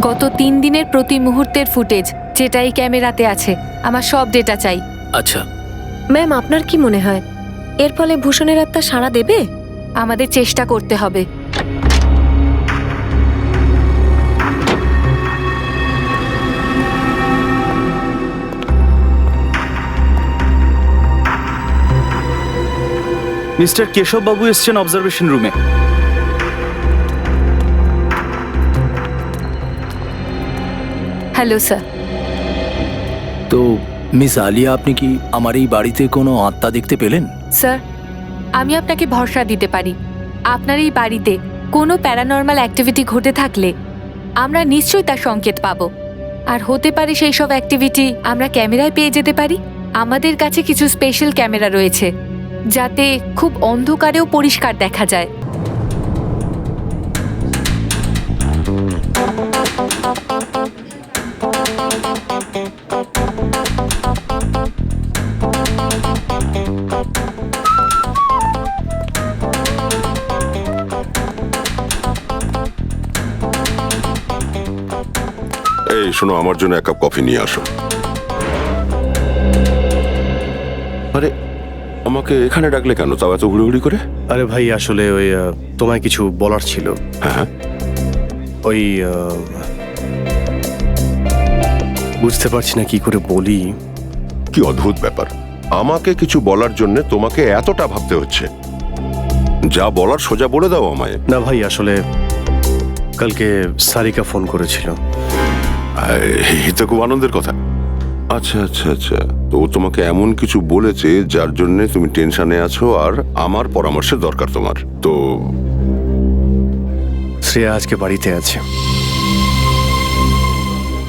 গত 3 দিনের প্রতি মুহূর্তের ফুটেজ যেটা এই ক্যামেরাতে আছে, আমার সব ডেটা চাই। আচ্ছা ম্যাম, আপনার কি মনে হয় এর ফলে ভূষণের আত্মা সাড়া দেবে? আমাদের চেষ্টা করতে হবে। মিস্টার কেশব বাবু এসছেন অবজারভেশন রুমে। Hello sir. তো মিস আলিয়া, আপনি কি আমার এই বাড়িতে কোনো আত্মা দেখতে পেলেন? স্যার, আমি আপনাকে ভরসা দিতে পারি। আপনার এই বাড়িতে কোনো প্যারানর্মাল অ্যাক্টিভিটি ঘটে থাকলে আমরা নিশ্চয়ই তার সংকেত পাবো। আর হতে পারে সেই সব অ্যাক্টিভিটি আমরা ক্যামেরায় পেয়ে যেতে পারি। আমাদের কাছে কিছু স্পেশাল ক্যামেরা রয়েছে যাতে খুব অন্ধকারেও পরিষ্কার দেখা যায়। এই শোনো, আমার জন্য এক কাপ কফি নিয়ে আসো। আরে আমাকে এখানে ডাকলে কেন, তাও এত হুড়োহুড়ি করে? আরে ভাই, আসলে ওই তোমায় কিছু বলার ছিল। হ্যাঁ, ওই বুঝতে পারছি না কি করে বলি। কি অদ্ভুত ব্যাপার, আমাকে কিছু বলার জন্য তোমাকে এতটা ভাবতে হচ্ছে? যা বলার সোজা বলে দাও আমায়। না ভাই, আসলে কালকে সারিকা ফোন করেছিল। এই তো খুব আনন্দের কথা। আচ্ছা আচ্ছা আচ্ছা, তো ও তোমাকে এমন কিছু বলেছে যার জন্য তুমি টেনশনে আছো আর আমার পরামর্শের দরকার তোমার। তো শ্রেয়া আজকে বাড়িতে আছে।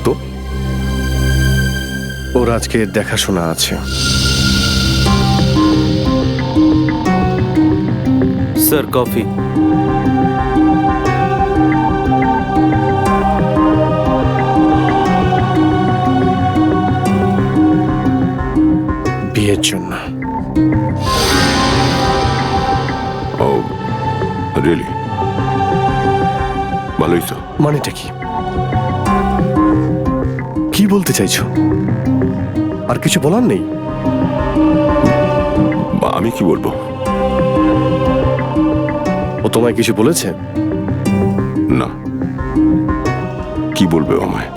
তো ওর আজকে দেখাশোনা আছে। Sir coffee. বিয়ের জন্য। ও রিয়েলি? ভালোই তো। মানেটা কি? কি বলতে চাইছো? আর কিছু বলার নেই? আমি কি বলবো? ও তোমায় কিছু বলেছে? না, কি বলবে আমায়?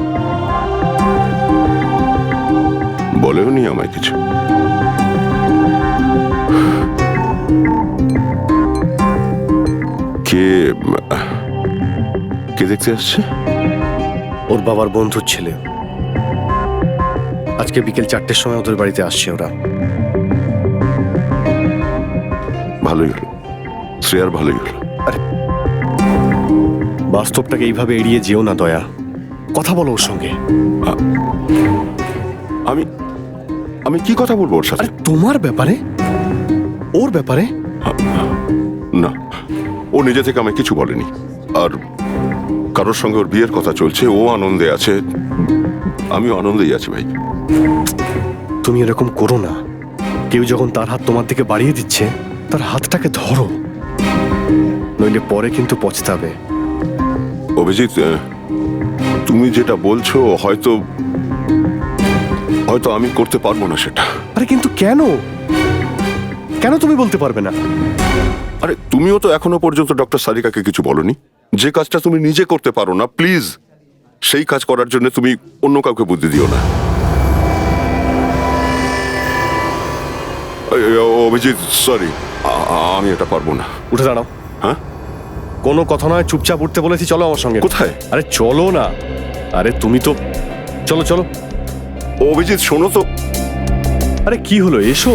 বলেও নি আমায় কিছু। কে কে দেখতে আসছে? ওর বাবার বন্ধুর ছেলে। আজকে বিকেল 4টের সময় ওদের বাড়িতে আসছে ওরা। ভালোই হলো, শ্রেয়ার ভালোই হলো। বাস্তবটাকে এইভাবে এড়িয়ে যেও না দয়া, কথা বলো ওর সঙ্গে। আমি আমি কি কথা বলবো ওর সাথে? আরে তোমার ব্যাপারে? ওর ব্যাপারে? না, ও নিজে থেকে আমায় কিছু বলেনি। আর কারোর সঙ্গে ওর বিয়ের কথা চলছে, ও আনন্দে আছে, আমিও আনন্দেই আছি ভাই। তুমি এরকম করো না। কেউ যখন তার হাত তোমার দিকে বাড়িয়ে দিচ্ছে, তার হাতটাকে ধরো, নইলে পরে কিন্তু পছতাবে। অভিজিৎ, তুমি যেটা বলছো হয়তো হয়তো আমি করতে পারবো না সেটা। আরে কিন্তু কেন? কেন তুমি বলতে পারবে না? আরে তুমিও তো এখনো পর্যন্ত ডক্টর সারিকাকে কিছু বলনি। যে কাজটা তুমি নিজে করতে পারো না, প্লিজ সেই কাজ করার জন্য তুমি অন্য কাউকে বুদ্ধি দিও না। অভিজিৎ, সরি, আমি এটা পারবো না। উঠে দাঁড়াও। হ্যাঁ? কোনো কথা নয়, চুপচাপ উঠতে বলেছি, চলো আমার সঙ্গে। কোথায়? আরে চলো না। আরে তুমি তো, চলো চলো। অভিজিৎ শোনো তো। আরে কি হলো, এসো।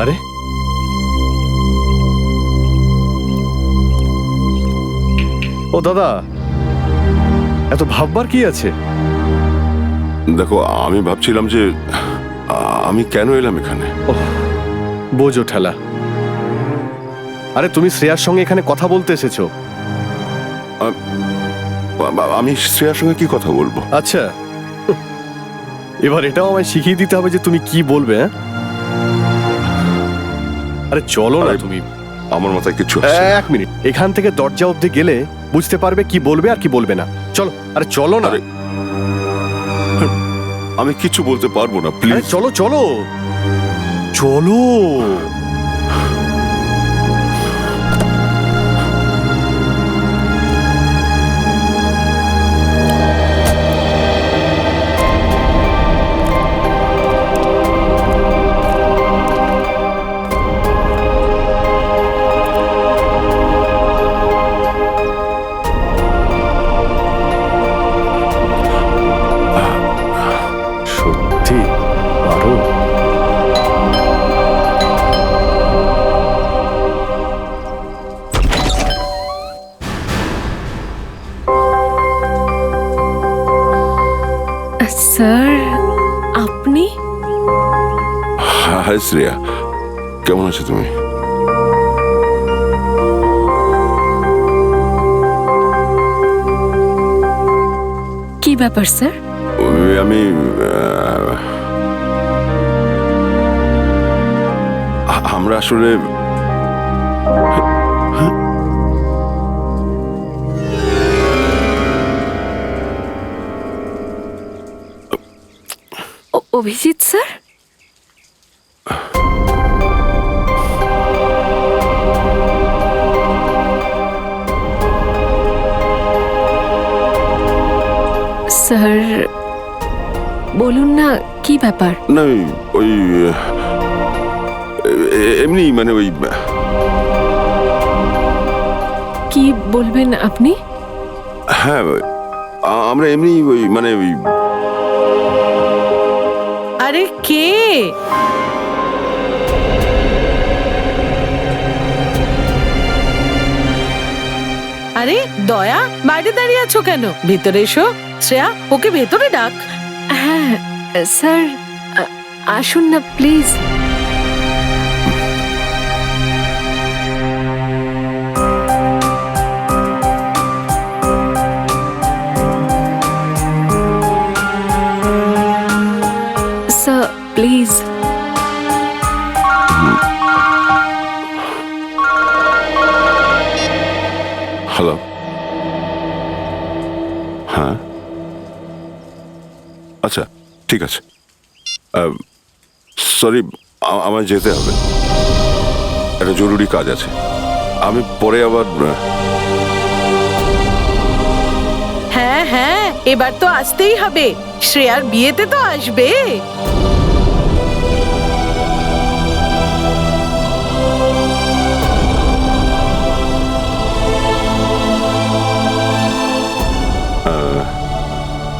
আরে ও দাদা, এত ভাববার কি আছে? দেখো, আমি ভাবছিলাম যে আমি কেন এলাম এখানে। ওহ, বোঝো ঠেলা। আরে তুমি শ্রেয়ার সঙ্গে এখানে কথা বলতে এসেছো। আমি শ্রেয়ার সঙ্গে কি কথা বলবো? আচ্ছা, এবার এটাও আমায় শিখিয়ে দিতে হবে যে তুমি কি বলবে, হ্যাঁ? আরে চলো না আরে, তুমি। আমার মাথায় কিছু আসছে না। এক মিনিট, এখান থেকে দরজা অব্দি গেলে বুঝতে পারবে কি বলবে আর কি বলবে না। চলো, আরে চলো না। আরে, আমি কিছু বলতে পারবো না, আরে প্লিজ। চলো চলো চলো। সত্যি পারো? স্যার, আপনি? হাই শ্রেয়া, কেমন আছো তুমি? কি ব্যাপার স্যার? আমি আমরা আসলে অভিজিৎ স্যার? স্যার বলুন না, কি ব্যাপার? না ওই এমনি মানে ওই কি বলবেন আপনি? হ্যাঁ আমরা এমনি ওই মানে ওই আরে কে? আরে দয়া, বাইরে দাঁড়িয়ে আছো কেন? ভেতরে এসো। শ্রেয়া, ওকে ভেতরে ডাক। হ্যাঁ স্যার, আসুন না প্লিজ। Sir please. হ্যালো, হ্যাঁ আচ্ছা ঠিক আছে। সরি, আমার যেতে হবে, একটা জরুরি কাজ আছে। আমি পরে আবার হ্যাঁ হ্যাঁ, এবার তো আসতেই হবে, শ্রেয়ার বিয়েতে তো আসবে।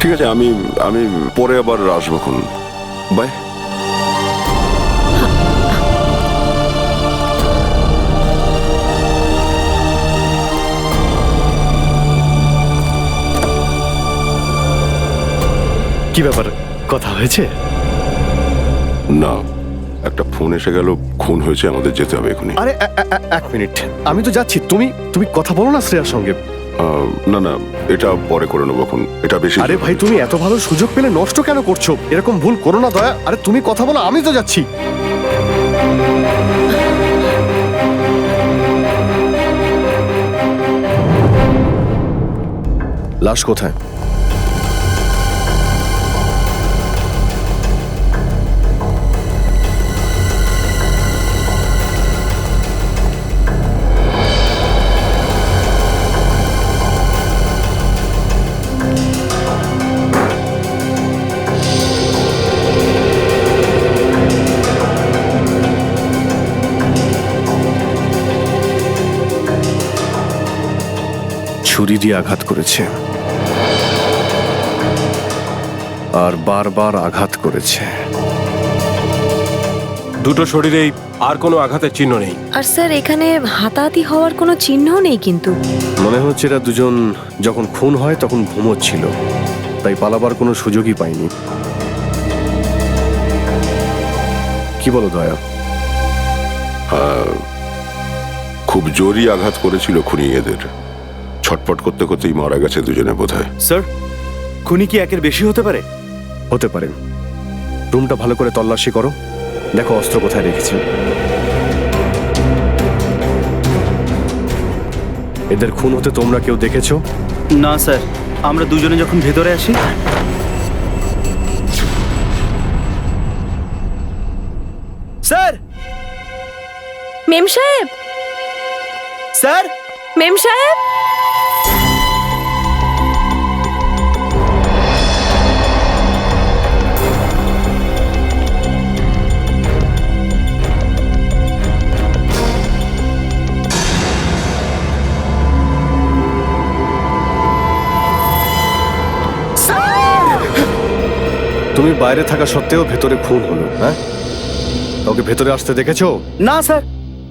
ঠিক আছে, আমি আমি পরে আবার আসবো। বাই। কি ব্যাপার, কথা হয়েছে? না, একটা ফোন এসে গেল, খুন হয়েছে, আমাদের যেতে হবে এখনই। আরে এক মিনিট, আমি তো যাচ্ছি। তুমি তুমি কথা বলো না শ্রেয়ার সঙ্গে। না না, এটা পরে করে নেবো, এখন এটা বেশি। আরে ভাই, তুমি এত ভালো সুযোগ পেলে নষ্ট কেন করছো? এরকম ভুল করো না দয়া। আরে তুমি কথা বলো, আমি তো যাচ্ছি। লাশ কোথায়? ছুরি দিয়ে আঘাত করেছে, আর বারবার আঘাত করেছে। দুটো শরীরেই আর কোনো আঘাতের চিহ্ন নেই। আর স্যার, এখানে হাতাহাতি হওয়ার কোনো চিহ্ন নেই কিন্তু। মনে হচ্ছে এরা দুজন যখন খুন হয় তখন ঘুমোচ্ছিল, তাই পালাবার কোনো সুযোগই পায়নি। কি বলো দয়া? খুব জোরই আঘাত করেছিল খুনি এদের, ছটপট করতে করতেই মারা গেছে দুজনে বোধহয়। স্যার খুনি কি একের বেশি হতে পারে? হতে পারে। রুমটা ভালো করে তল্লাশি করো, দেখো অস্ত্র কোথায় রেখেছি। এদের খুন হতে তোমরা কেউ দেখেছো? না স্যার, আমরা দুজনে যখন ভেতরে আসি। স্যার! মেম সাহেব, স্যার! মেম সাহেব, তুমি বাইরে থাকা সত্ত্বেও ভেতরে খুন হলো, হ্যাঁ? ওকে ভেতরে আসতে দেখেছো? না স্যার,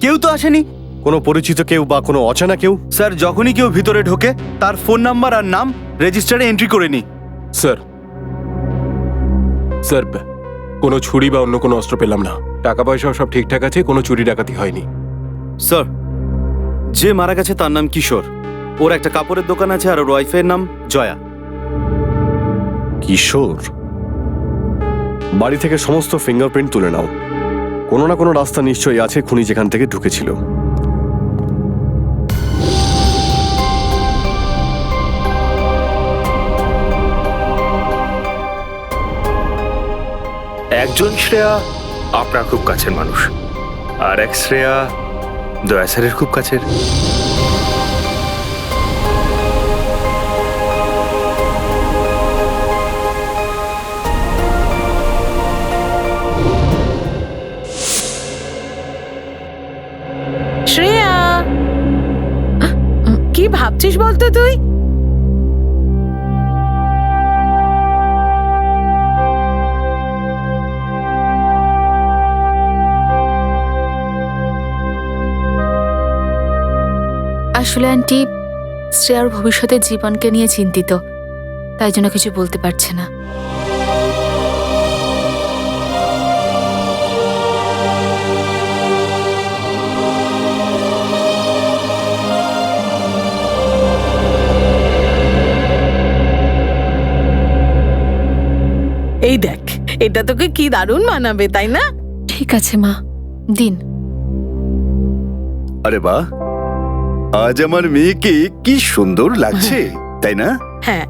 কেউ তো আসেনি। কোনো পরিচিত কেউ বা কোনো অচেনা কেউ? স্যার যখনই কেউ ভিতরে ঢোকে তার ফোন নাম্বার আর নাম রেজিস্টারে এন্ট্রি করে নি। স্যার স্যার কোনো ছুরি বা অন্য কোনো অস্ত্র পেলাম না। টাকা পয়সাও সব ঠিকঠাক আছে, কোনো চুরি ডাকাতি হয়নি। স্যার যে মারা গেছে তার নাম কিশোর, ওর একটা কাপড়ের দোকান আছে আর ওর ওয়াইফের নাম জয়া। কিশোর? বাড়ি থেকে সমস্ত ফিঙ্গারপ্রিন্ট তুলে নাও। কোনো না কোনো রাস্তা নিশ্চয়ই আছে খুনি যেখান থেকে ঢুকেছিল। একজন শ্রেয়া আপনার খুব কাছের মানুষ, আর এক শ্রেয়া দয়া স্যারের খুব কাছের। শ্রেয়া, কি ভাবছিস বলতো তুই? আসলে আন্টি, শ্রেয়ার ভবিষ্যতের জীবনকে নিয়ে চিন্তিত, তাই জন্য কিছু বলতে পারছে না। এই দেখ, এটা তোকে কি দারুণ মানাবে, তাই না? ঠিক আছে মা, দিন। আরে বাহ, আজ আমার মেয়েকে কি সুন্দর লাগছে, তাই না? হ্যাঁ।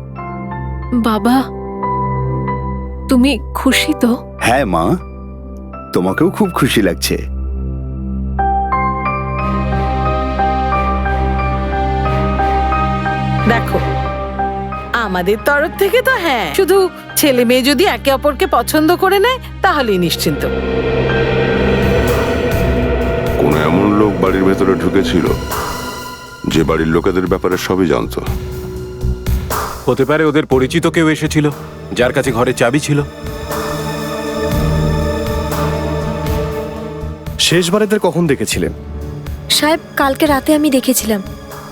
বাবা, তুমি খুশি তো? হ্যাঁ মা, তোমাকেও খুব খুশি লাগছে। দেখো, আমাদের তরফ থেকে তো হ্যাঁ, শুধু ছেলে মেয়ে যদি একে অপরকে পছন্দ করে নেয় তাহলেই নিশ্চিন্ত। কোন এমন লোক বাড়ির ভেতরে ঢুকেছিল যে বাড়ির লোকেদের ব্যাপারে সবই জানতো? হতে পারে ওদের পরিচিত কেউ এসেছিল, যার কাছে ঘরে চাবি ছিল। শেষবার এদের কখন দেখেছিলেন? সাহেব কালকে রাতে আমি দেখেছিলাম।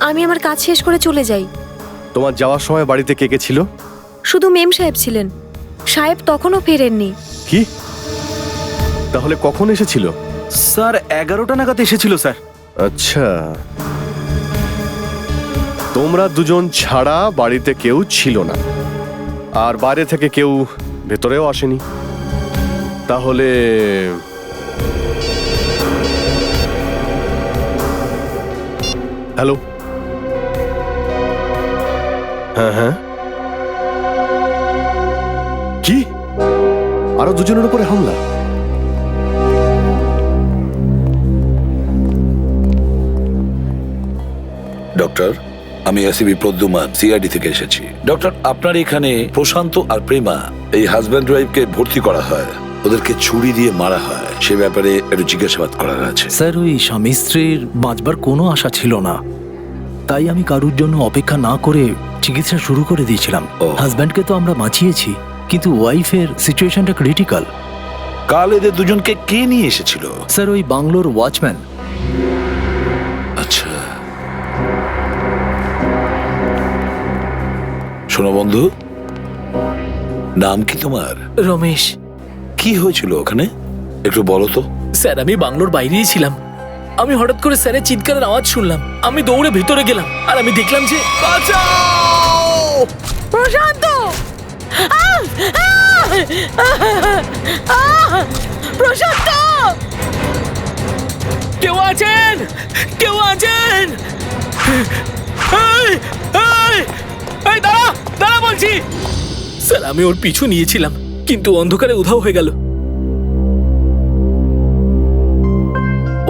আমি আমার কাজ শেষ করে চলে যাই। তোমার যাওয়ার সময় বাড়িতে কে কে ছিল? শুধু মেম সাহেব ছিলেন। সাহেব তখনও ফেরেননি। কি? তাহলে কখন এসেছিল? স্যার 11টা নাগাদ এসেছিল স্যার। আচ্ছা, তোমরা দুজন ছাড়া বাড়িতে কেউ ছিল না, আর বাইরে থেকে কেউ ভেতরেও আসেনি। তাহলে হ্যালো? হ্যাঁ হ্যাঁ, কি আরো দুজনের উপরে হামলা? ডক্টর, আমি এসিবি প্রদ্যুমান, সিআইডি থেকে এসেছি। ডক্টর, আপনার এখানে প্রশান্ত আর প্রেমা এই হাজব্যান্ড ওয়াইফকে ভর্তি করা হয়, ওদেরকে ছুরি দিয়ে মারা হয়, সে ব্যাপারে একটু জিজ্ঞাসাবাদ করার আছে। স্যার, ওই স্বামী স্ত্রীর বাঁচবার কোনো আশা ছিল না, তাই আমি কারুর জন্য অপেক্ষা না করে চিকিৎসা শুরু করে দিয়েছিলাম। হাজব্যান্ডকে তো আমরা বাঁচিয়েছি, কিন্তু ওয়াইফের সিচুয়েশনটা ক্রিটিক্যাল। কাল এদের দুজনকে কে নিয়ে এসেছিল? স্যার, ওই বাংলোর ওয়াচম্যান। আচ্ছা, শোনো বন্ধু, নাম কি তোমার? রমেশ। কি হয়েছিল ওখানে একটু বলো তো। স্যার, আমি বাংলোর বাইরেই ছিলাম, আমি হঠাৎ করে স্যারের চিৎকারের আওয়াজ শুনলাম। আমি দৌড়ে ভিতরে গেলাম আর আমি দেখলাম যে বাঁচাও! প্রশান্ত! আহ! আহ! আহ! প্রশান্ত! কেউ আছেন? কেউ আছেন? এই, এই, এই, দাঁড়া দাঁড়া বলছি। স্যার আমি ওর পিছু নিয়েছিলাম কিন্তু অন্ধকারে উধাও হয়ে গেল।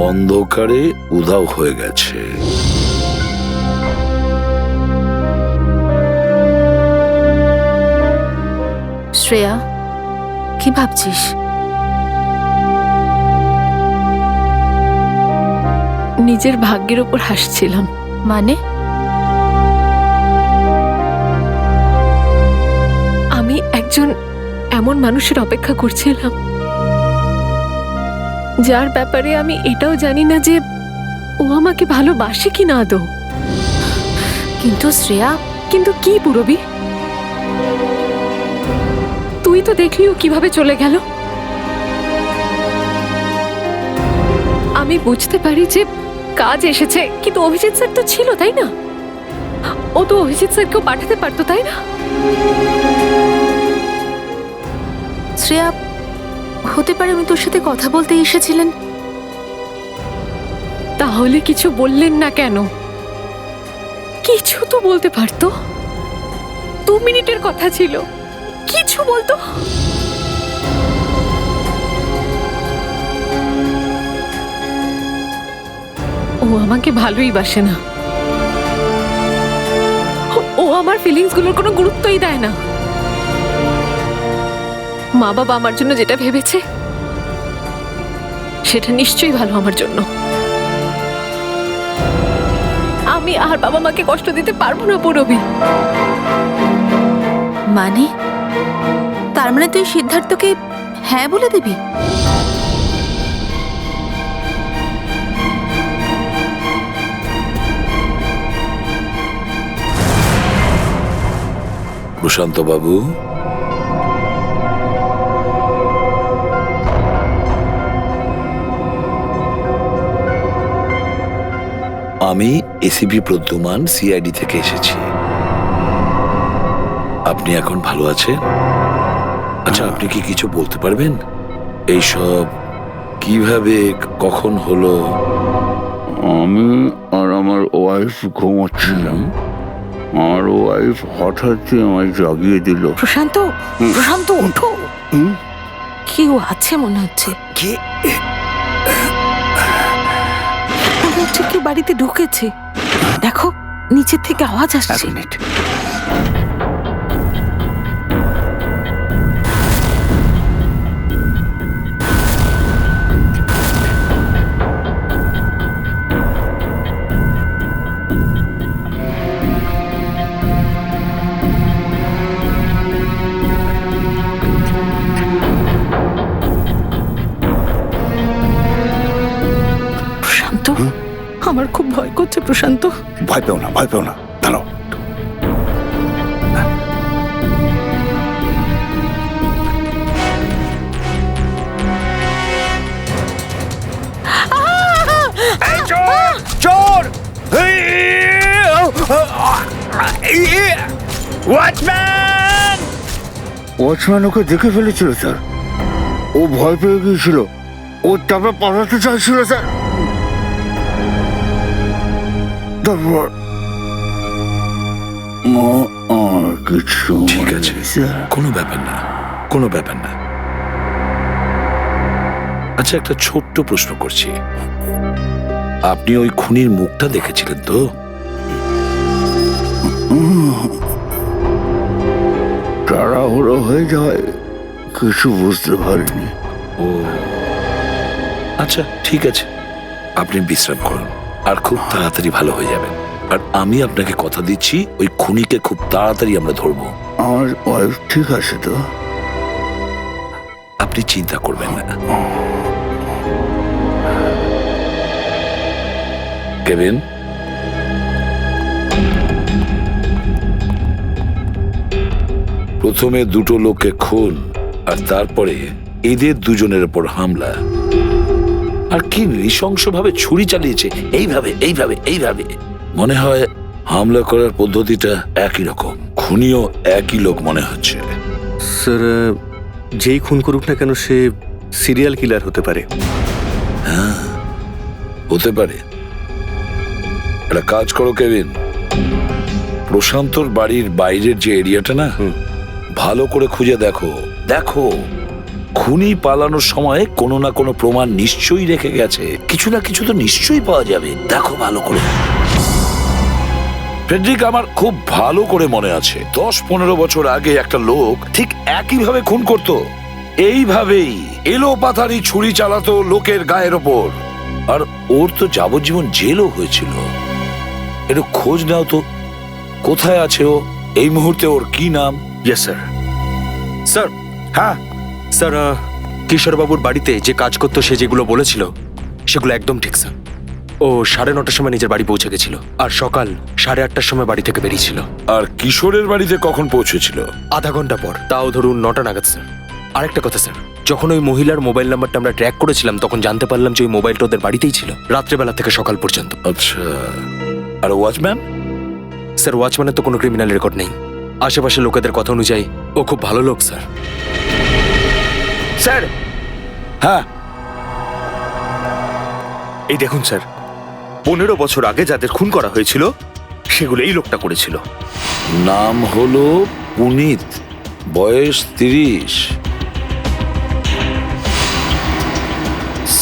অন্ধকারে উধাও হয়ে গেছে। শ্রেয়া, কি ভাবছিস? নিজের ভাগ্যের ওপর হাসছিলাম। মানে? আমি একজন এমন মানুষের অপেক্ষা করছিলাম যার ব্যাপারে আমি এটাও জানি না যে ও আমাকে ভালোবাসে কি না আদৌ। কিন্তু শ্রেয়া, কিন্তু কি পুরবি? তুই তো দেখলি ও কিভাবে চলে গেল। আমি বুঝতে পারি যে কাজ এসেছে, কিন্তু অভিজিৎ স্যার তো ছিল, তাই না? ও তো অভিজিৎ স্যারকেও পাঠাতে পারতো, তাই না? শ্রেয়া, হতে পারে উনি তোর সাথে কথা বলতে এসেছিলেন। তাহলে কিছু বললেন না কেন? কিছু তো বলতে পারতো। 2 মিনিটের কথা ছিল, কিছু বলতো। ও আমাকে ভালোই বাসে না। ও আমার ফিলিংস গুলোর কোনো গুরুত্বই দেয় না। মা বাবা আমার জন্য যেটা ভেবেছে সেটা নিশ্চয়ই ভালো আমার জন্য। আমি আর বাবা মাকে কষ্ট দিতে পারবো না পূরবী। মানে? তার মানে তুই সিদ্ধার্থকে হ্যাঁ বলে দিবি? প্রশান্ত বাবু, আমি এসিপি প্রদ্যুমান, সিআইডি থেকে এসেছি। আপনি এখন ভালো আছেন? আচ্ছা, আপনি কি কিছু বলতে পারবেন? এইসব কিভাবে, কখন হলো? আমি আর আমার ওয়াইফ ঘুমোচ্ছিলাম। আমার ওয়াইফ হঠাৎই আমায় জাগিয়ে দিল। প্রশান্ত, প্রশান্ত ওঠো। কেউ আছে মনে হচ্ছে। মনে হচ্ছে কেউ বাড়িতে ঢুকেছে। দেখো, নিচের থেকে আওয়াজ আসছে। প্রশান্ত, আমার খুব ভয় করছে। প্রশান্ত, ভয় পেও না, ভয় পেও না, দাঁড়াও। চোর! ওয়াচম্যান! ওয়াচম্যান ওকে দেখে ফেলেছিল স্যার। ও ভয় পেয়ে গিয়েছিল। ও তারপর পালাতে চাইছিল স্যার। তারপর কিছু ঠিক আছে, কোনো ব্যাপার না, কোনো ব্যাপার না। আচ্ছা, একটা ছোট্ট প্রশ্ন করছি। আপনি ওই খুনির মুখটা দেখেছিলেন তো? তাড়াহুড়ো হয়ে যায়, কিছু বুঝতে পারিনি। ও আচ্ছা, ঠিক আছে, আপনি বিশ্রাম করুন আর খুব তাড়াতাড়ি ভালো হয়ে যাবেন। আর আমি আপনাকে কথা দিচ্ছি, ওই খুনিকে খুব তাড়াতাড়ি আমরা ধরবো। আমার ওয়াইফ ঠিক আছে তো? আপনি চিন্তা করবেন না। কেভিন, প্রথমে দুটো লোককে খুন আর তারপরে এদের দুজনের উপর হামলা, আর কি নৃশংসভাবে ছুরি চালিয়েছে, এইভাবে এইভাবে এইভাবে। মনে হয় হামলা করার পদ্ধতিটা একই রকম, খুনিও একই লোক মনে হচ্ছে। স্যার, যেই খুন করুক না কেন সে সিরিয়াল কিলার হতে পারে। হ্যাঁ, হতে পারে। একটা কাজ করো কেভিন, প্রশান্তর বাড়ির বাইরের যে এরিয়াটা না, ভালো করে খুঁজে দেখো। দেখো খুনি পালানোর সময় কোনো না কোনো প্রমাণ নিশ্চয়ই রেখে গেছে, কিছু না কিছু তো নিশ্চয়ই পাওয়া যাবে। দেখো ভালো করে। ফ্রেডরিক, আমার খুব ভালো করে মনে আছে 10-15 বছর আগে একটা লোক ঠিক একইভাবে খুন করত। এইভাবেই এলো পাথারি ছুরি চালাতো লোকের গায়ের ওপর, আর ওর তো যাবজ্জীবন জেলও হয়েছিল। একটু খোঁজ নাও তো, কোথায় আছে ও এই মুহূর্তে, ওর কি নাম? Yes sir. স্যার, হ্যাঁ স্যার, কিশোরবাবুর বাড়িতে যে কাজ করতো সে যেগুলো বলেছিল সেগুলো একদম ঠিক স্যার। ও 9:30টার সময় নিজের বাড়ি পৌঁছে গেছিল, আর সকাল 8:30টার সময় বাড়ি থেকে বেরিয়েছিল। আর কিশোরের বাড়িতে কখন পৌঁছেছিল? আধা ঘন্টা পর, তাও ধরুন 9টা নাগাদ স্যার। আরেকটা কথা স্যার, যখন ওই মহিলার মোবাইল নাম্বারটা আমরা ট্র্যাক করেছিলাম তখন জানতে পারলাম যে ওই মোবাইলটা ওদের বাড়িতেই ছিল রাত্রেবেলা থেকে সকাল পর্যন্ত। আচ্ছা, আর ওয়াচম্যান? স্যার, ওয়াচম্যানের তো কোনো ক্রিমিনাল রেকর্ড নেই। আশেপাশে লোকেদের কথা অনুযায়ী ও খুব ভালো লোক স্যার। স্যার, হ্যাঁ, এই দেখুন স্যার, 15 বছর আগে যাদের খুন করা হয়েছিল সেগুলো এই লোকটা করেছিল। নাম হলো পুনিত, বয়স 30,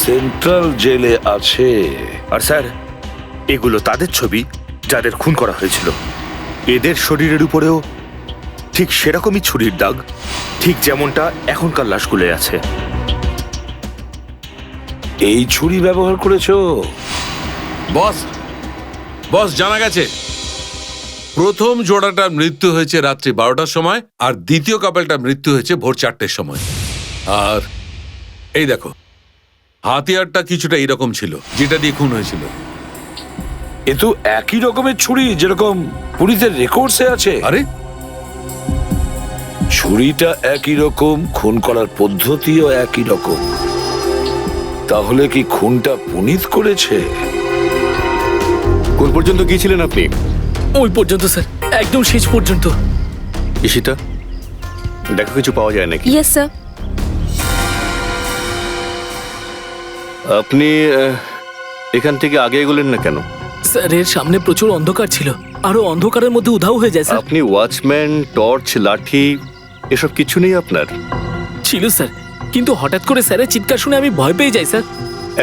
সেন্ট্রাল জেলে আছে। আর স্যার, এগুলো তাদের ছবি যাদের খুন করা হয়েছিল। এদের শরীরের উপরেও ঠিক সেরকমই ছুরির দাগ, ঠিক যেমনটা এখনকার লাশগুলো আছে। এই ছুরি ব্যবহার করেছো? বস, বস, জানা গেছে প্রথম জোড়াটার মৃত্যু হয়েছে রাত্রি 12টার সময়, আর দ্বিতীয় কাপলটার মৃত্যু হয়েছে ভোর 4টের সময়। আর এই দেখো, হাতিয়ারটা কিছুটা এইরকম ছিল যেটা দিয়ে খুন হয়েছিল। এ তো একই রকমের ছুরি যেরকম পুলিশের রেকর্ডসে আছে। আরে, ছুরিটা একই রকম, খুন করার পদ্ধতিও একই রকম। তাহলে কি খুনটা পুনিত করেছে? কোন পর্যন্ত গিয়েছিলেন আপনি? ওই পর্যন্ত স্যার, একদম শেষ পর্যন্ত। ঈশিতা, দেখো কিছু পাওয়া যায় নাকি? Yes sir. আপনি এখান থেকে আগে এগোলেন না কেন? স্যার, এর সামনে প্রচুর অন্ধকার ছিল, আরো অন্ধকারের মধ্যে উধাও হয়ে যায় স্যার। আপনি ওয়াচম্যান, টর্চ, লাঠি এসব কিছু নেই আপনার? ছিল স্যার, কিন্তু হঠাৎ করে স্যারের চিৎকার শুনে আমি ভয় পেয়ে যাই স্যার।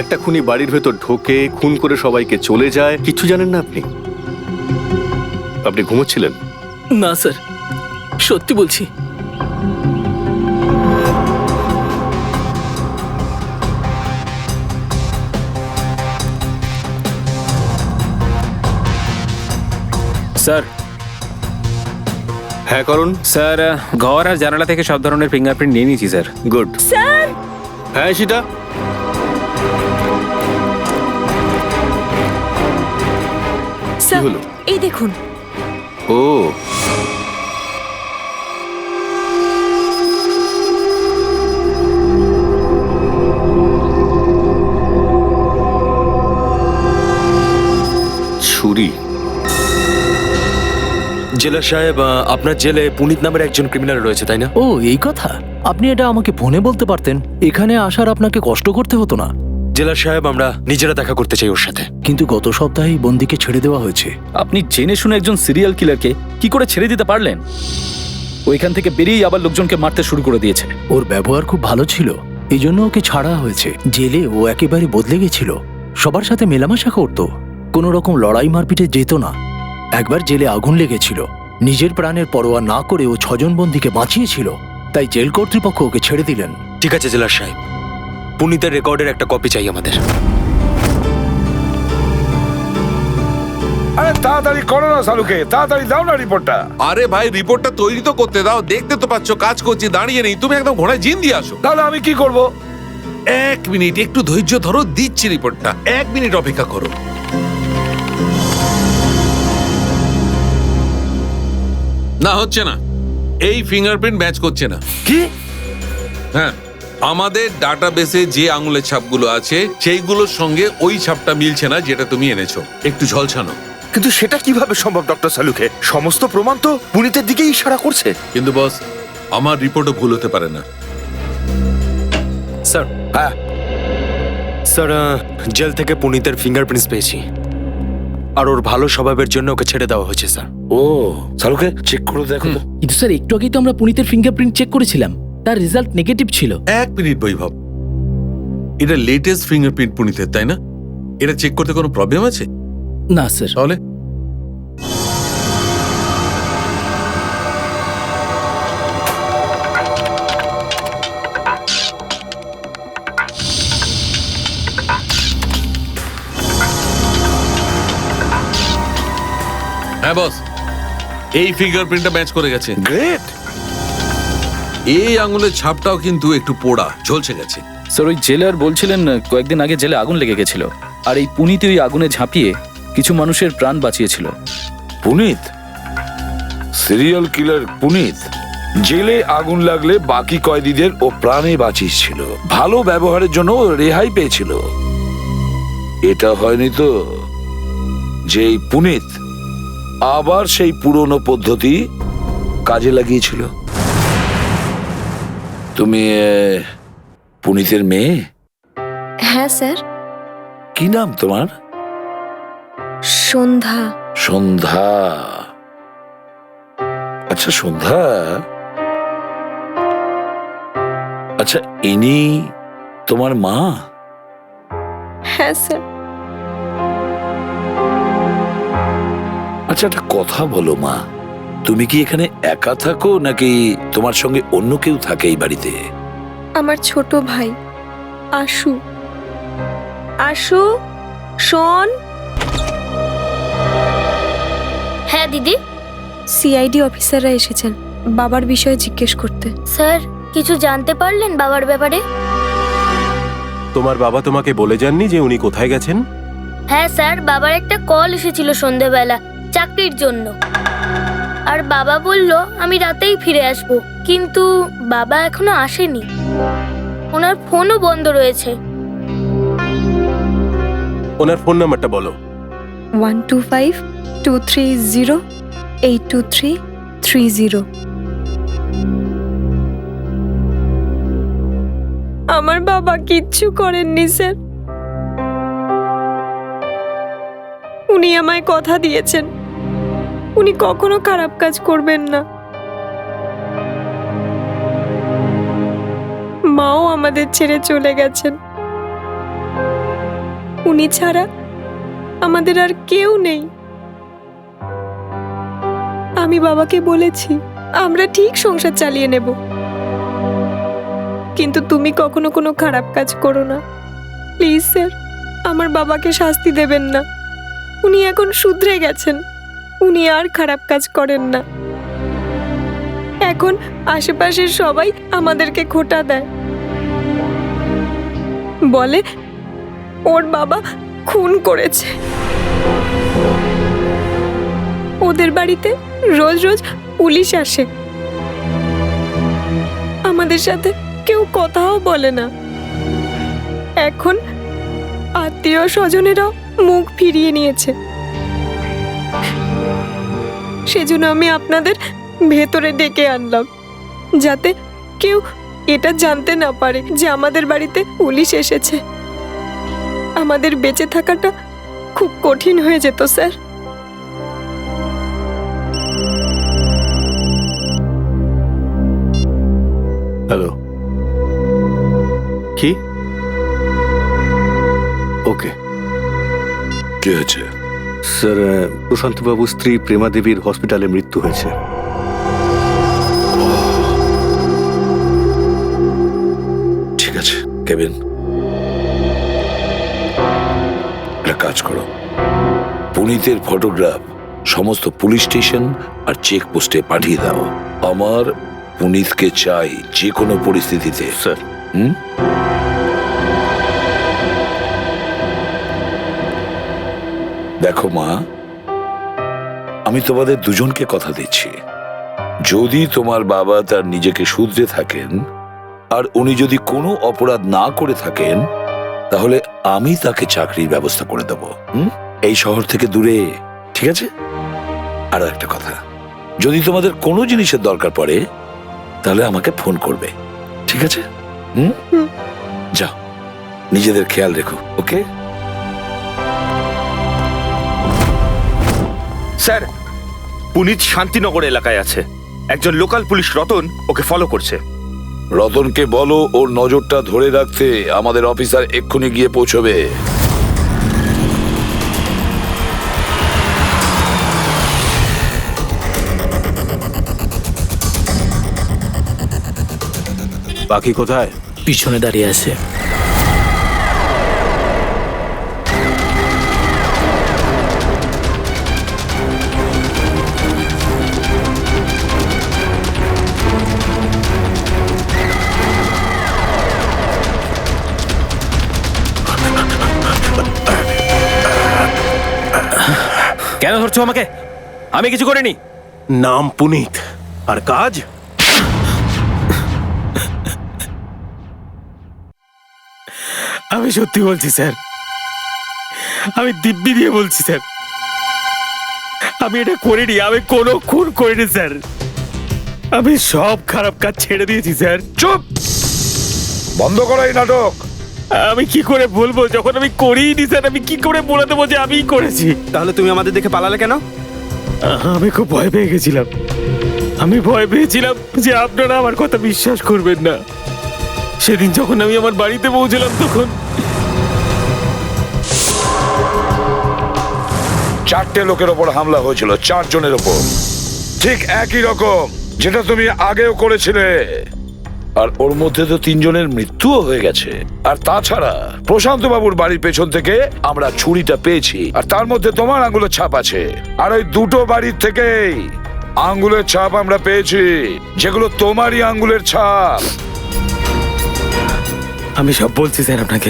একটা খুনি বাড়ির ভেতর ঢোকে, খুন করে সবাইকে চলে যায়, কিছু জানেন না আপনি? আপনি ঘুমোচ্ছিলেন? না স্যার, সত্যি বলছি। স্যার। হ্যাঁ করুন। স্যার, ঘর আর জানালা থেকে সব ধরনের ফিঙ্গারপ্রিন্ট নিয়ে নিয়েছি স্যার। Good sir. হ্যাঁ সেটা স্যার, হলো? এই দেখুন। ও, ছুরি। জেলা সাহেব, আপনার জেলে পুনিত নামের একজন ক্রিমিনাল রয়েছে, তাই না? ও, এই কথা। আপনি এটা আমাকে ফোনে বলতে পারতেন, এখানে আসার আপনাকে কষ্ট করতে হতো না। জেলা সাহেব, আমরা নিজেরা দেখা করতে চাই ওর সাথে। কিন্তু গত সপ্তাহেই বন্দিকে ছেড়ে দেওয়া হয়েছে। আপনি জেনে শুনে একজন সিরিয়াল কিলারকে কি করে ছেড়ে দিতে পারলেন? ওইখান থেকে বেরিয়েই আবার লোকজনকে মারতে শুরু করে দিয়েছে। ওর ব্যবহার খুব ভালো ছিল, এই জন্য ওকে ছাড়া হয়েছে। জেলে ও একেবারে বদলে গেছিল, সবার সাথে মেলামেশা করতো, কোনো রকম লড়াই মারপিটে যেত না। একবার জেলে আগুন লেগেছিল, নিজের প্রাণের পরোয়া না করে ও 6 জন বন্দীকে বাঁচিয়েছিল, তাই জেল কর্তৃপক্ষ ওকে ছেড়ে দিলেন। ঠিক আছে জেলা সাহেব, পুনিতের রেকর্ডের একটা কপি চাই আমাদের। আরে তাড়াতাড়ি করো না সালুকে, তাড়াতাড়ি দাও না রিপোর্টটা। আরে ভাই, রিপোর্টটা তৈরি তো করতে দাও। দেখতে তো পাচ্ছ কাজ করছি, দাঁড়িয়ে নেই। তুমি একদম ঘোড়ায় জিন দিয়ে আসো। তাহলে আমি কি করব? 1 মিনিট, একটু ধৈর্য ধরো, দিচ্ছি রিপোর্টটা। 1 মিনিট অপেক্ষা করো। না, হচ্ছে না, এই ফিঙ্গারপ্রিন্ট ম্যাচ করছে না। কি? হ্যাঁ, আমাদের ডাটাবেসে যে আঙুলের ছাপগুলো আছে সেইগুলোর সঙ্গে ওই ছাপটা মিলছে না যেটা তুমি এনেছো। একটু ঝলসানো। কিন্তু সেটা কিভাবে সম্ভব ডক্টর সালুকে? সমস্ত প্রমাণ তো পুনিতের দিকেই ইশারা করছে। কিন্তু বস, আমার রিপোর্টও ভুল হতে পারে না। স্যার, হ্যাঁ স্যার, জেল থেকে পুনিতের ফিঙ্গারপ্রিন্টস পেয়েছি, আর ওর ভালো স্বভাবের জন্য ওকে ছেড়ে দেওয়া হয়েছে স্যার। ও সালুকে চেক করে দেখো তো। কিন্তু স্যার একটু আগেই তো আমরা পুনিতের ফিঙ্গারপ্রিন্ট চেক করেছিলাম, তার রেজাল্ট নেগেটিভ ছিল। 1 মিনিট বৈভব, এটা লেটেস্ট ফিঙ্গারপ্রিন্ট পুনিতের, তাই না? এটা চেক করতে কোনো প্রবলেম আছে? না স্যার। তাহলে হ্যাঁ বস, এই ফিঙ্গারপ্রিন্টটা ম্যাচ করে গেছে। গ্রেট। এই আঙুলের ছাপটাও কিন্তু একটু পোড়া, ঝলসে গেছে। স্যার, ওই জেলার বলছিলেন কয়েকদিন আগে জেলে আগুন লেগে গেছিল, আর এই পুনিত ওই আগুনে ঝাঁপিয়ে কিছু মানুষের প্রাণ বাঁচিয়েছিল। পুনিত? সিরিয়াল কিলার পুনিত জেলে আগুন লাগলে বাকি কয়েদিদের ও প্রাণে বাঁচিয়েছিল, ভালো ব্যবহারের জন্য ও রেহাই পেয়েছিল। এটা হয়নি তো যে এই পুনিত আবার সেই পুরনো পদ্ধতি কাজে লাগিয়েছিল? তুমি পুনিতের মেয়ে? হ্যাঁ স্যার। কি নাম তোমার? সন্ধ্যা। সন্ধ্যা। আচ্ছা সন্ধ্যা, আচ্ছা ইনি তোমার মা? হ্যাঁ স্যার। আচ্ছা একটা কথা বলো মা, তুমি কি এখানে একা থাকো নাকি তোমার সঙ্গে অন্য কেউ থাকে এই বাড়িতে? আমার ছোট ভাই আশু। আশু, শোন। হ্যাঁ দিদি। সিআইডি অফিসাররা এসেছেন বাবার বিষয়ে জিজ্ঞেস করতে। স্যার, কিছু জানতে পারলেন বাবার ব্যাপারে? তোমার বাবা তোমাকে বলে যাননি যে উনি কোথায় গেছেন? হ্যাঁ স্যার, বাবার একটা কল এসেছিল সন্ধেবেলা চাকরির জন্য, আর বাবা বলল আমি রাতেই ফিরে আসব, কিন্তু বাবা এখনো আসেনি। ওনার ফোনও বন্ধ রয়েছে। ওনার ফোন নাম্বারটা বলো। 125-230-82330। আমার বাবা কিচ্ছু করেননি স্যার। উনি আমায় কথা দিয়েছেন উনি কখনো খারাপ কাজ করবেন না। মাও আমাদের ছেড়ে চলে গেছেন। উনি ছাড়া আমাদের আর কেউ নেই। আমি বাবাকে বলেছি আমরা ঠিক সংসার চালিয়ে নেব, কিন্তু তুমি কখনো কোনো খারাপ কাজ করো না। প্লিজ স্যার, আমার বাবাকে শাস্তি দেবেন না। উনি এখন শুধরে গেছেন, উনি আর খারাপ কাজ করেন না। এখন আশেপাশের সবাই আমাদেরকে খোঁটা দেয়, বলে ওর বাবা খুন করেছে। ওদের বাড়িতে রোজ রোজ পুলিশ আসে, আমাদের সাথে কেউ কথাও বলে না। এখন আত্মীয় স্বজনেরাও মুখ ফিরিয়ে নিয়েছে। সেজন্য আমি আপনাদের ভেতরে ডেকে আনলাম, যাতে কেউ এটা জানতে না পারে যে আমাদের বাড়িতে পুলিশ এসেছে। আমাদের বেঁচে থাকাটা খুব কঠিন হয়ে যেত স্যার। হ্যালো, কি? ওকে কি হয়েছে? স্যার, প্রশান্তবাবুর স্ত্রী প্রেমা দেবীর হসপিটালে মৃত্যু হয়েছে। ঠিক আছে কেবিন, একটা কাজ করো, পুনিতের ফটোগ্রাফ সমস্ত পুলিশ স্টেশন আর চেক পোস্টে পাঠিয়ে দাও। আমার পুনিতকে চাই যে কোনো পরিস্থিতিতে। স্যার। দেখো মা, আমি তোমাদের দুজনকে কথা দিচ্ছি, যদি তোমার বাবা তার নিজেকে শুধরে থাকেন আর উনি যদি কোনো অপরাধ না করে থাকেন তাহলে আমি তাকে চাকরির ব্যবস্থা করে দেব। এই শহর থেকে দূরে, ঠিক আছে? আরো একটা কথা, যদি তোমাদের কোনো জিনিসের দরকার পড়ে তাহলে আমাকে ফোন করবে, ঠিক আছে? যাও, নিজেদের খেয়াল রেখো, ওকে? স্যার, পুনিত শান্তিনগর এলাকায় আছে। একজন লোকাল পুলিশ রতন ওকে ফলো করছে। রতনকে বলো ওর নজরটা ধরে রাখতে। আমাদের অফিসার এক্ষুনি গিয়ে পৌঁছবে। বাকি কোথায়? পিছনে দাঁড়িয়ে আছে। কেন ধরছো আমাকে? আমি কিছু করিনি। নাম পুনিত, আর কাজ? আমি সত্যি বলছি স্যার, আমি দিব্যি দিয়ে বলছি স্যার, আমি এটা করিনি, আমি কোনো খুন করিনি স্যার। আমি সব খারাপ কাজ ছেড়ে দিয়েছি স্যার। চুপ, বন্ধ করো এই নাটক। আমি কি করে বলবো যখন আমি করিনি স্যার? আমি কি করে বলে দেবো যে আমিই করেছি? তাহলে তুমি আমাদের দেখে পালালে কেন? আমি খুব ভয় পেয়ে গেছিলাম। আমি ভয় পেয়েছিলাম যে আপনারা আমার কথা বিশ্বাস করবেন না। সেদিন যখন আমি আমার বাড়িতে পৌঁছলাম তখন 4টে লোকের ওপর হামলা হয়েছিল, 4 জনের ওপর, ঠিক একই রকম যেটা তুমি আগেও করেছিলে। আর ওর মধ্যে তো 3 জনের মৃত্যুও হয়ে গেছে। আর তাছাড়া প্রশান্ত বাবুর বাড়ির পেছন থেকে আমরা ছুরিটা পেয়েছি, আর তার মধ্যে তোমার আঙ্গুলের ছাপ আছে। আর ওই 2টো বাড়ির থেকেই আঙ্গুলের ছাপ আমরা পেয়েছি, যেগুলো তোমারই আঙ্গুলের ছাপ। আমি সব বলছি স্যার আপনাকে।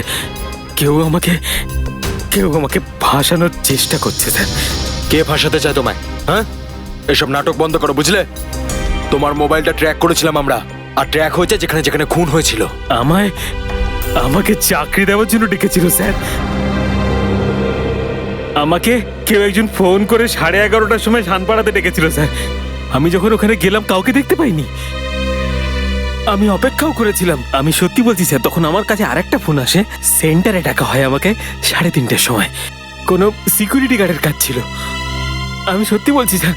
কেউ আমাকে ভাসানোর চেষ্টা করছে স্যার। কে ফাঁসাতে চায় তোমায়? হ্যাঁ, এসব নাটক বন্ধ করো, বুঝলে? তোমার মোবাইলটা ট্র্যাক করেছিলাম আমরা, আর ট্র্যাক হয়েছে যেখানে যেখানে খুন হয়েছিল। আমাকে চাকরি দেওয়ার জন্য ডেকেছিল স্যার। আমাকে কেউ একজন ফোন করে 11:30টার সময় শানপাড়াতে ডেকেছিল স্যার। আমি যখন ওখানে গেলাম কাউকে দেখতে পাইনি। আমি অপেক্ষাও করেছিলাম। আমি সত্যি বলছি স্যার, তখন আমার কাছে আরেকটা ফোন আসে। সেন্টারে ডাকা হয় আমাকে 3:30টার সময়। কোনো সিকিউরিটি গার্ডের কাজ ছিল। আমি সত্যি বলছি স্যার,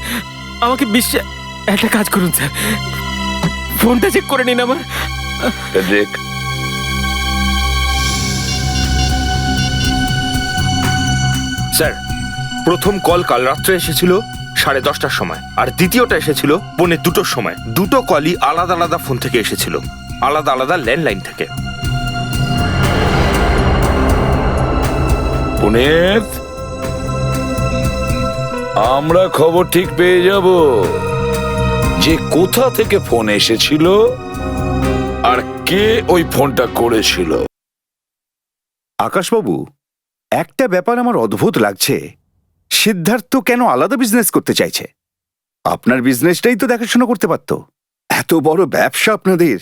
আমাকে বিশ্বাস, একটা কাজ করুন স্যার, ফোনটা চেক করে নিন আমার। স্যার, প্রথম কল কাল রাত্রে এসেছিল 10:30টার সময়, আর দ্বিতীয়টা এসেছিল 2:45টার সময়। 2টো কলই আলাদা আলাদা ফোন থেকে এসেছিল, আলাদা আলাদা ল্যান্ডলাইন থেকে। পুনিত, আমরা খবর ঠিক পেয়ে যাব যে কোথা থেকে ফোন এসেছিল আর কে ওই ফোনটা করেছিল। আকাশবাবু, একটা ব্যাপার আমার অদ্ভুত লাগছে। সিদ্ধার্থ কেন আলাদা বিজনেস করতে চাইছে? আপনার বিজনেসটাই তো দেখাশোনা করতে পারত। এত বড় ব্যবসা আপনাদের।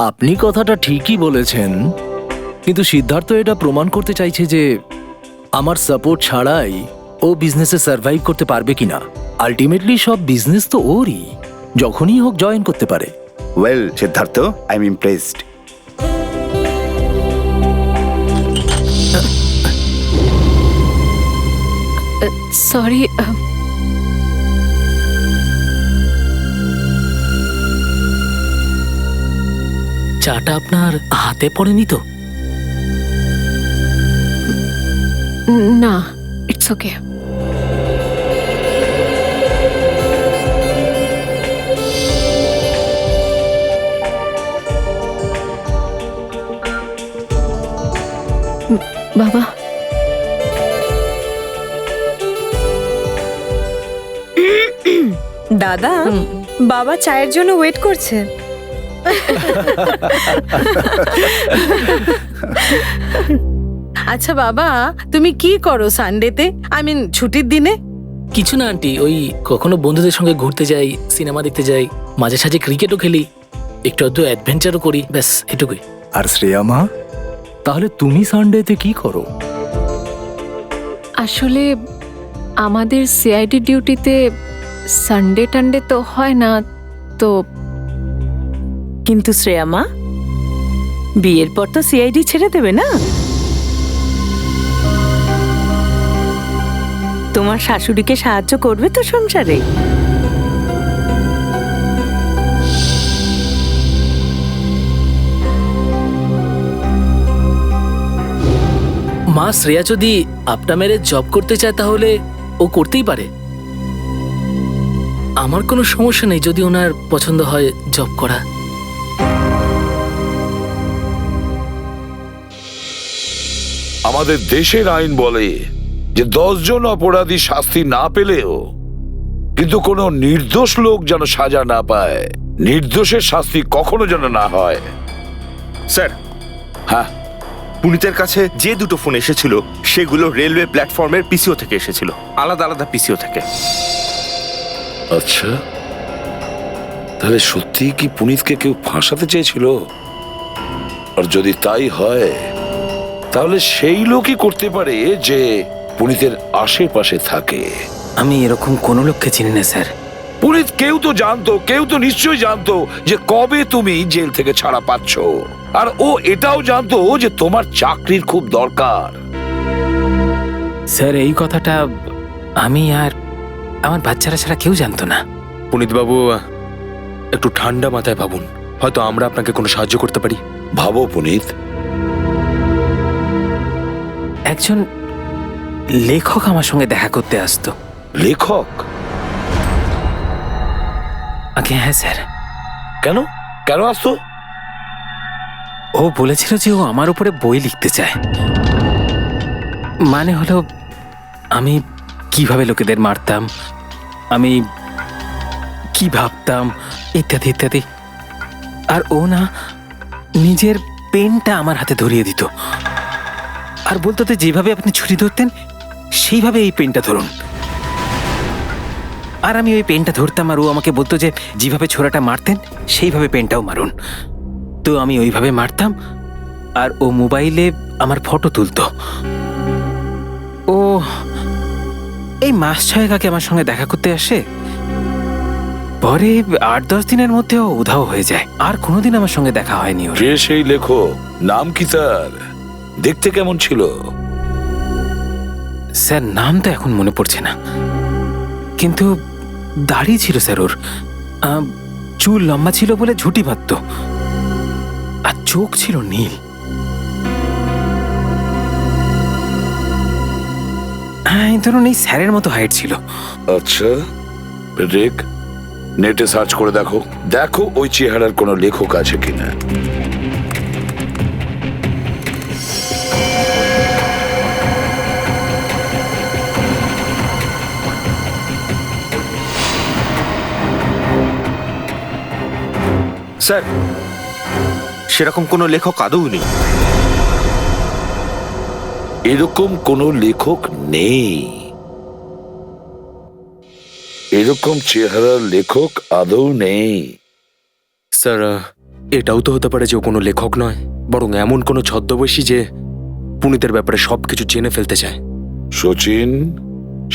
আপনি কথাটা ঠিকই বলেছেন, কিন্তু সিদ্ধার্থ এটা প্রমাণ করতে চাইছে যে আমার সাপোর্ট ছাড়াই ও বিজনেসে সার্ভাইভ করতে পারবে কিনা। আলটিমেটলি সব বিজনেস তো ওরই, যখনই হোক জয়েন করতে পারে। Well Siddhartha, I am impressed. Sorry, চাটা আপনার হাতে পড়েনি তো? না, ইটস ওকে। বাবা, দাদা, বাবা চায়ের জন্য ওয়েট করছে। আচ্ছা বাবা, তুমি কি করো সানডেতে, আই মিন ছুটির দিনে? কিছু না আন্টি, ওই কখনো বন্ধুদের সঙ্গে ঘুরতে যাই, সিনেমা দেখতে যাই, মাঝে সাঝে ক্রিকেটও খেলি, একটু আধটু অ্যাডভেঞ্চারও করি, ব্যাস এটুকুই। আর শ্রেয়া মা? তাহলে তুমি সানডেতে কি করো? আসলে আমাদের সিআইডি ডিউটিতে সানডে টানডে তো হয় না, তো কিন্তু শ্রেয়া মা, বিয়ের পর তো সিআইডি ছেড়ে দেবে না? তোমার শাশুড়িকে সাহায্য করবে তো সংসারে? মা, শ্রেয়া যদি আপনা মেরে জব করতে চায় তাহলে ও করতেই পারে। আমার কোনো সমস্যা নেই যদি ওনার পছন্দ হয় জব করা। আমাদের দেশের আইন বলে যে 10 জন অপরাধী শাস্তি না পেলেও কিন্তু কোনো নির্দোষ লোক যেন সাজা না পায়, নির্দোষের শাস্তি কখনো যেন না হয়। স্যার, হ্যাঁ, পুনিতের কাছে যে দুটো ফোন এসেছিল সেগুলো রেলওয়ে প্ল্যাটফর্মের পিসিও থেকে এসেছিল, আলাদা আলাদা পিসিও থেকে। আচ্ছা, তাহলে সত্যি কি পুনিতকে কেউ ফাঁসাতে চেয়েছিল? আর যদি তাই হয় তাহলে সেই লোকই করতে পারে যে পুনিতের আশেপাশে থাকে। আমি এরকম কোনো লোককে চিনি না স্যার। পুনিত কেউ তো জানতো, কেউ তো নিশ্চয়ই জানতো যে কবে তুমি জেল থেকে ছাড়া পাচ্ছ, আর ও এটাও জানতো যে তোমার চাকরির খুব দরকার। স্যার, এই কথাটা আমি আর আমার বাচ্চারা ছাড়া কেউ জানতো না। পুনিত বাবু, একটু ঠান্ডা মাথায় ভাবুন, হয়তো আমরা আপনাকে কোনো সাহায্য করতে পারি। ভাবো পুনিত। একজন লেখক আমার সঙ্গে দেখা করতে আসতো। লেখক? আগে হ্যাঁ স্যার। কেন কেন আসতো? ও বলেছিল যে ও আমার উপরে বই লিখতে চায়। মানে হলো আমি কিভাবে লোকেদের মারতাম, আমি কি ভাবতাম, ইত্যাদি ইত্যাদি। আর ও না নিজের পেনটা আমার হাতে ধরিয়ে দিত আর বলতো যে যেভাবে আপনি ছুরি ধরতেন সেইভাবে এই পেনটা ধরুন। আর আমি ওই পেনটা ধরতাম আর ও আমাকে বলতো যে যেভাবে ছোরাটা মারতেন সেইভাবে পেনটাও মারুন। তো আমি ওইভাবে মারতাম আর ও মোবাইলে আমার ফটো তুলতো। ও এই মাস 6 আগে আমার সঙ্গে দেখা করতে আসে, পরে 8-10 দিনের মধ্যে ও উধাও হয়ে যায়, আর কোনোদিন আমার সঙ্গে দেখা হয়নি ওর। কে সেই লেখক? নাম কি তার? দেখতে কেমন ছিল? স্যার, নাম তো এখন মনে পড়ছে না, কিন্তু দাড়ি ছিল স্যার ওর, চুল লম্বা ছিল বলে ঝুঁটি বাঁধত, আর চোখ ছিল নীল। হ্যাঁ, ধরুন এই স্যারের মতো হাইট ছিল। আচ্ছা, রেক নেটে সার্চ করে দেখো, দেখো ওই চেহারার কোনো লেখক আছে কিনা। স্যার, সেরকম কোনো লেখক আদৌ নেই। এরকম কোনো লেখক নেই, এরকম চেহারার লেখক আদৌ নেই। স্যার, এটাও তো হতে পারে যে ও কোনো লেখক নয়, বরং এমন কোনো ছদ্মবেশী যে পুনিতের ব্যাপারে সবকিছু জেনে ফেলতে চায়। সচিন,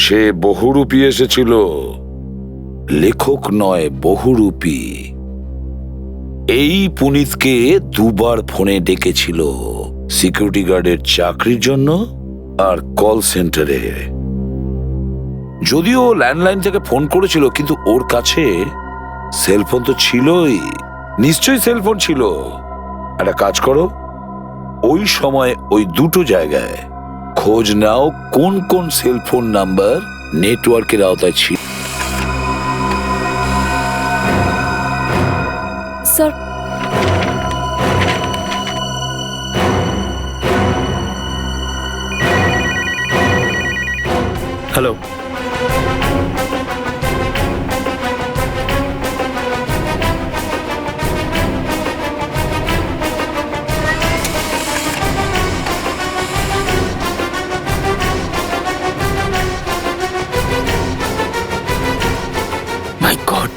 সে বহুরূপী এসেছিল, লেখক নয়, বহুরূপী। এই পুনিতকে 2 বার ফোনে ডেকেছিল, সিকিউরিটি গার্ডের চাকরির জন্য আর কল সেন্টারে। যদিও ল্যান্ডলাইন থেকে ফোন করেছিল, কিন্তু ওর কাছে সেলফোন তো ছিলই, নিশ্চয়ই সেলফোন ছিল। একটা কাজ করো, ওই সময় ওই দুটো জায়গায় খোঁজ নাও কোন কোন সেলফোন নাম্বার নেটওয়ার্কের আওতায় ছিল। স্যার, হ্যালো, মাই গড,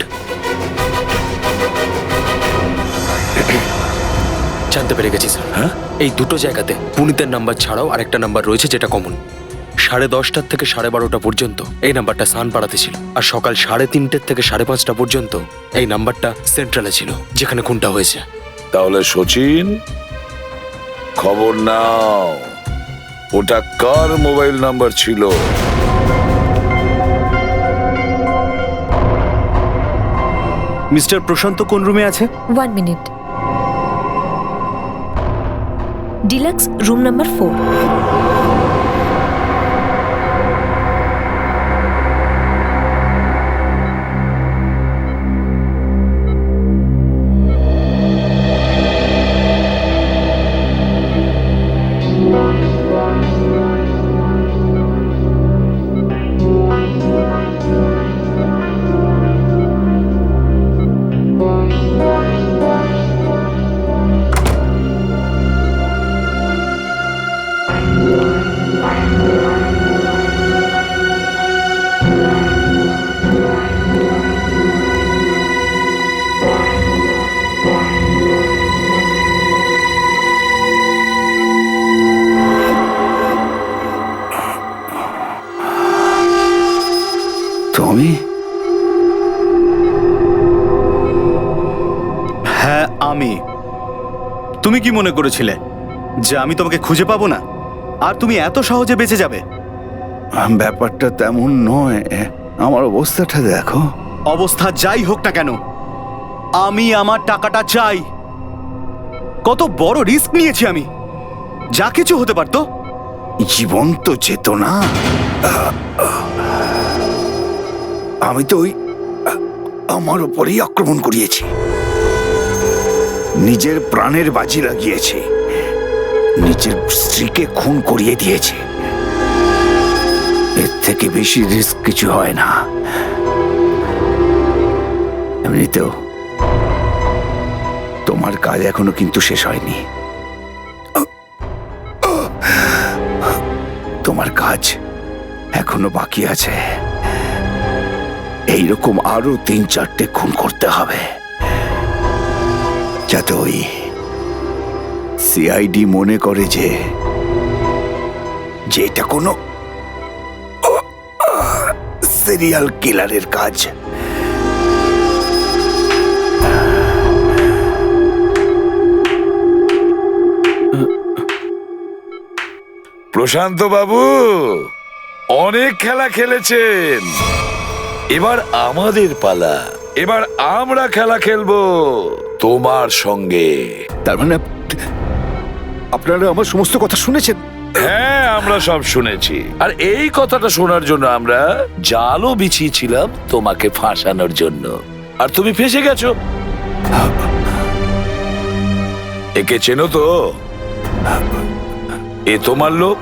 পেরে গেছি স্যার। হ্যাঁ? এই দুটো জায়গাতে পুনিতের নাম্বার ছাড়াও আরেকটা নাম্বার রয়েছে যেটা কমন। 10:30 থেকে 12:30 পর্যন্ত এই নাম্বারটা সানপাড়াতে ছিল, আর সকাল 3:30 থেকে 5:30 পর্যন্ত এই নাম্বারটা সেন্ট্রালে ছিল, যেখানে খুনটা হয়েছে। তাহলে সচিন, খবর নাও, ওটা কার মোবাইল নাম্বার ছিল? মিস্টার প্রশান্ত কোন রুমে আছে? 1 মিনিট। Deluxe room number 4। তুমি? হ্যাঁ আমি। তুমি কি মনে করেছিলে যে আমি তোমাকে খুঁজে পাবো না আর তুমি এত সহজে বেঁচে যাবে? ব্যাপারটা তেমন নয়। আমার অবস্থাটা দেখো। অবস্থা যাই হোক না কেন, আমি আমার টাকাটা চাই। কত বড় রিস্ক নিয়েছি আমি, যা কিছু হতে পারতো। জীবন তো যেত না। আমি তো আমার উপরেই আক্রমণ করিয়েছি, নিজের প্রাণের বাজি লাগিয়েছি, নিজের স্ত্রীকে খুন করিয়ে দিয়েছি। এর থেকে বেশি রিস্ক কিছু হয় না। এমনিতেও তোমার কাজ এখনো কিন্তু শেষ হয়নি। তোমার কাজ এখনো বাকি আছে। এইরকম আরো 3-4টে খুন করতে হবে, যাতে ওই সিআইডি মনে করে যে এটা কোনো সিরিয়াল কিলারের কাজ। প্রশান্ত বাবু অনেক খেলা খেলেছেন, এবার আমাদের পালা। এবার আমরা খেলা খেলবো তোমার সঙ্গে। তার মানে আপনারা আমার সমস্ত কথা শুনেছেন? হ্যাঁ, আমরা সব শুনেছি। আর এই কথাটা শোনার জন্য আমরা জালও বিছিয়েছিলাম তোমাকে ফাঁসানোর জন্য, আর তুমি ফেঁসে গেছো। একে চেনো তো? এ তোমার লোক,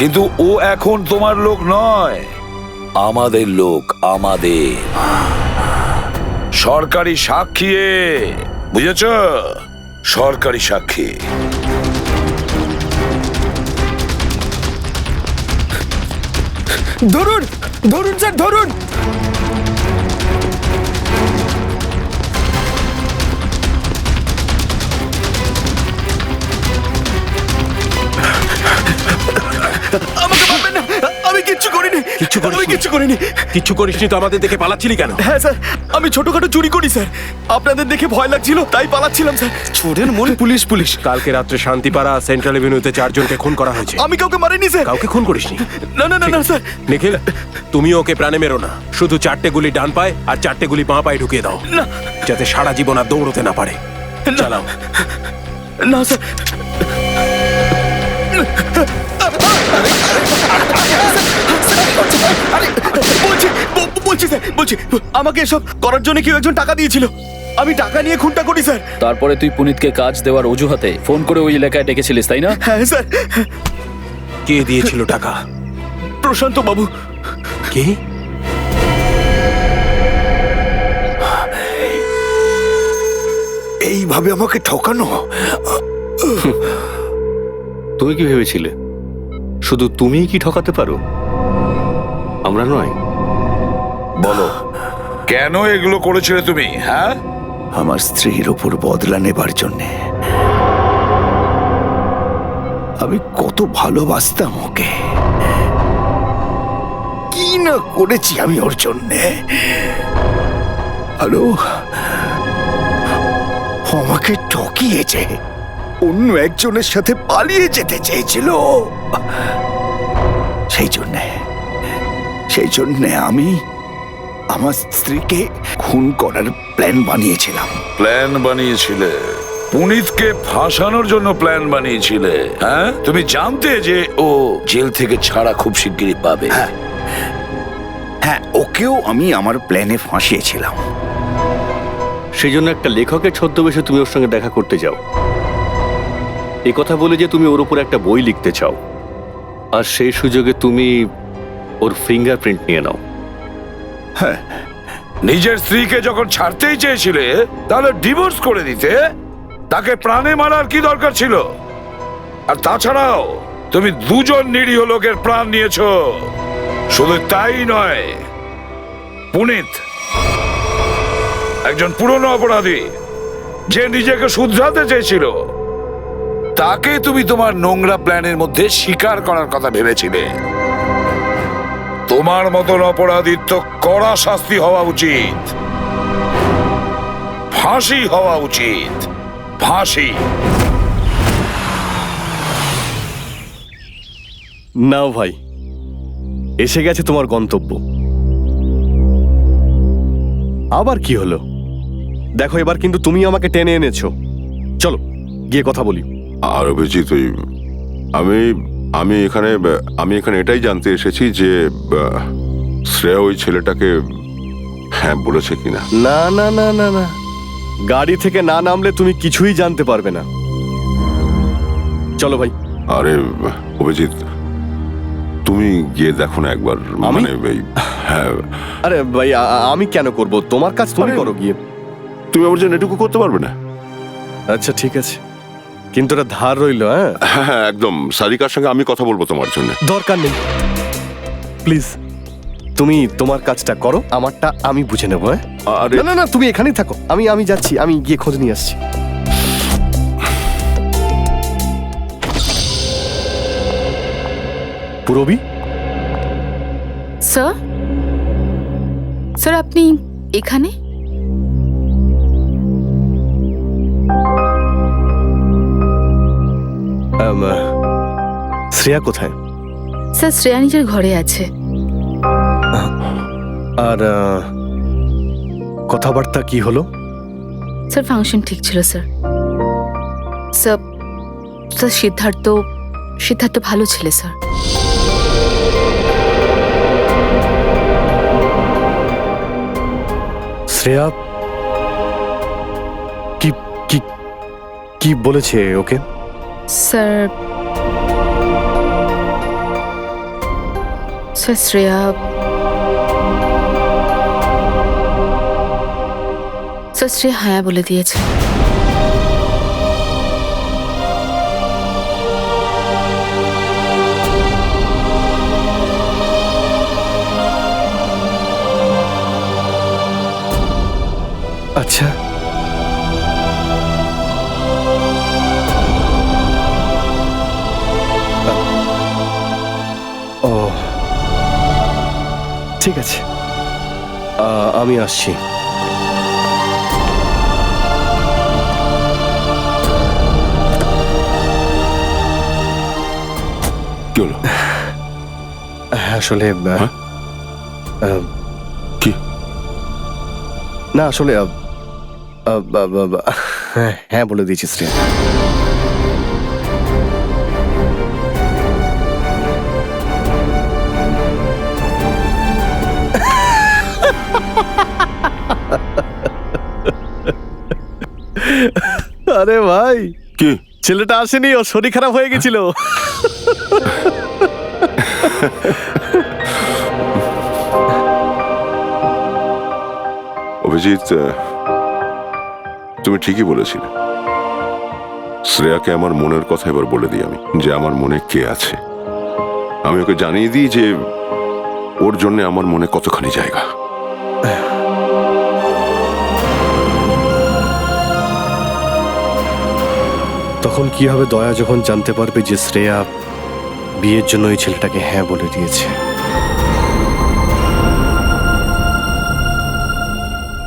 কিন্তু ও এখন তোমার লোক নয়, আমাদের লোক। আমাদের সরকারি সাক্ষী, বুঝেছ? সরকারি সাক্ষী। ধরুন ধরুন স্যার, ধরুন। আমাকে মারবেন না, আমি কিচ্ছু করিনি। কিচ্ছু করিসনি তো আমাদের দেখে পালাচ্ছিলি কেন? হ্যাঁ স্যার, আমি ছোটখাটো চুরি করি স্যার। আপনাদের দেখে ভয় লাগছিল তাই পালাচ্ছিলাম স্যার। চোরের মন পুলিশ পুলিশ। কালকে রাত্রে শান্তিপাড়া সেন্ট্রাল এভিনিউতে 4 জনকে খুন করা হয়েছে। আমি কাউকে মারিনি স্যার। কাউকে খুন করিসনি? না না না না স্যার। নিখিল, তুমি ওকে প্রাণে মেরো না। শুধু 4টে গুলি ডান পায়ে আর 4টে গুলি বাঁ পায়ে ঢুকিয়ে দাও, যাতে সারা জীবন আর দৌড়তে না পারে। চালাও। না স্যার। বলছি আমাকে এসব করার জন্য কেউ একজন টাকা দিয়েছিল, আমি টাকা নিয়ে খুনটা করি স্যার। তারপরে তুই পুনিতকে কাজ দেওয়ার অজুহাতে ফোন করে ওই এলাকায় ডেকেছিলিস, তাই না? হ্যাঁ স্যার। কে দিয়েছিল টাকা? প্রশান্ত বাবু। কি? এইভাবে আমাকে ঠকানো? তুই কি ভেবেছিলে শুধু তুমিই কি ঠকাতে পারো, আমরা নয়? বলো, কেন এগুলো করেছিলে তুমি? হ্যাঁ, আমার স্ত্রীর উপর বদলা নেবার জন্যে। আমি কত ভালোবাসতাম ওকে, কি না করেছি আমি ওর জন্যে। হ্যালো, আমাকে ঠকিয়েছে, অন্য একজনের সাথে পালিয়ে যেতে চেয়েছিল। সেই জন্যে আমি আমার স্ত্রীকে খুন করার প্ল্যান বানিয়েছিলাম। প্ল্যান বানিয়েছিলে? পুনিতকে ফাঁসানোর জন্য প্ল্যান বানিয়েছিলে? হ্যাঁ, তুমি জানতে যে ও জেল থেকে ছাড়া খুব শিগগিরই পাবে। হ্যাঁ, ওকেও আমি আমার প্ল্যানে ফাঁসিয়েছিলাম। সেই জন্য একটা লেখকের ছদ্মবেশে তুমি ওর সঙ্গে দেখা করতে যাও, এই কথা বলে যে তুমি ওর উপর একটা বই লিখতে চাও, আর সেই সুযোগে তুমি ওর ফিঙ্গারপ্রিন্ট নিয়ে নাও। হ্যাঁ, নিজের স্ত্রীকে যখন ছাড়তেই চেয়েছিলে তাহলে ডিভোর্স করে দিতে। তাকে প্রাণে মারার কি দরকার ছিল? আর তাছাড়াও তুমি দুজন নিরীহ লোকের প্রাণ নিয়েছো। শুধু তাই নয়, পুনিত একজন পুরনো অপরাধী যে নিজেকে শুধরাতে চেয়েছিল, তাকে তুমি তোমার নোংরা প্ল্যানের মধ্যে স্বীকার করার কথা ভেবেছিলে। তোমার মতন অপরাধীর তো কড়া শাস্তি হওয়া উচিত, ফাঁসি হওয়া উচিত, ফাঁসি। নাও ভাই, এসে গেছে তোমার গন্তব্য। আবার কি হলো? দেখো, এবার কিন্তু তুমি আমাকে টেনে এনেছো। চলো গিয়ে কথা বলি। আর অভিজিৎ, আমি এখানে এটাই জানতে এসেছি যে শ্রেয়া ওই ছেলেটাকে হ্যাঁ বলেছে কিনা। না না না না না, গাড়ি থেকে না নামলে তুমি কিছুই জানতে পারবে না। চলো ভাই। আরে অভিজিৎ, তুমি গিয়ে দেখো না একবার। মানে হ্যাঁ। আরে ভাই, আমি কেন করব? তোমার কাজ তুমি করো গিয়ে। তুমি আমার জন্য এটুকু করতে পারবে না? আচ্ছা ঠিক আছে, কিন্তু এটা ধার রইল। হ্যাঁ হ্যাঁ, একদম। সারিকার সঙ্গে আমি কথা বলবো তোমার জন্য। দরকার নেই, প্লিজ তুমি তোমার কাজটা করো, আমারটা আমি বুঝে নেবো। হ্যাঁ, না না না, তুমি এখানেই থাকো, আমি যাচ্ছি, আমি গিয়ে খোঁজ নিয়ে আসছি। পুরবি স্যার, স্যার আপনি এখানে? শ্রেয়া কোথায়? স্যার শ্রেয়া নিজের ঘরে আছে। আর কথাবার্তা কি হলো? স্যার ফাংশন ঠিক ছিল স্যার। স্যার স্যার সিদ্ধার্থ ভালো ছেলে স্যার। শ্রেয়া কি কি কি বলেছে ওকে? স্যার শ্রেয়া হ্যাঁ বলে দিয়েছে। আচ্ছা, ও ঠিক আছে, আমি আসছি। কি হলো? আসলে কি না, আসলে হ্যাঁ বলে দিয়েছি শ্রেয়া। আরে ভাই, কি ছেলেটা আসেনি, ওর শরীর খারাপ হয়ে গেছিল। অভিজিৎ, তুমি ঠিকই বলেছিলে। শ্রেয়াকে আমার মনের কথা এবার বলে দিই আমি, যে আমার মনে কে আছে। আমি ওকে জানিয়ে দিই যে ওর জন্য আমার মনে কতখানি জায়গা। তখন কি হবে দয়া যখন জানতে পারবে যে শ্রেয়া বিয়ের জন্য এই ছেলেটাকে হ্যাঁ বলে দিয়েছে?